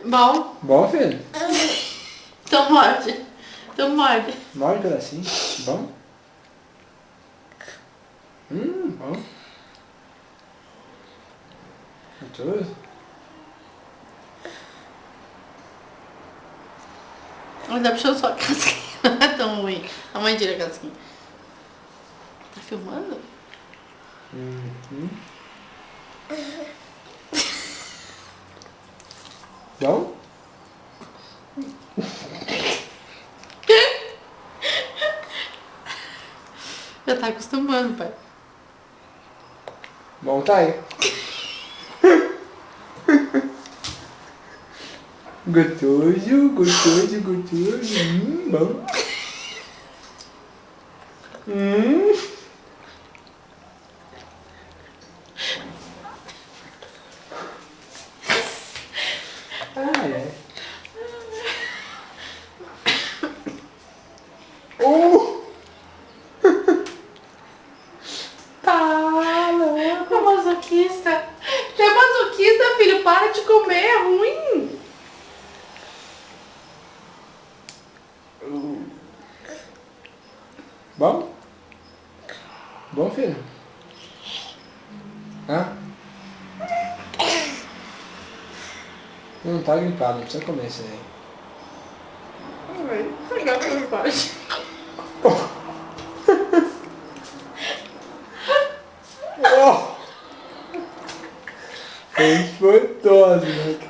Bom. Bom, filho? Então morde. Então morde. Morde um pedacinho. Bom? Bom. Gostoso? Ainda puxou só a casquinha. Não é tão ruim. A mãe tira a casquinha. Tá filmando? Bom? Já tá acostumando, pai. Bom, tá aí. Gostoso, gostoso, gostoso. Bom. Ai, ai. Tá louco. É masoquista. Tu é masoquista, filho. Para de comer. É ruim. Bom? Bom, filho? Hã? Não tá gripado, não precisa comer isso aí. Agora não pode. Espantoso, né?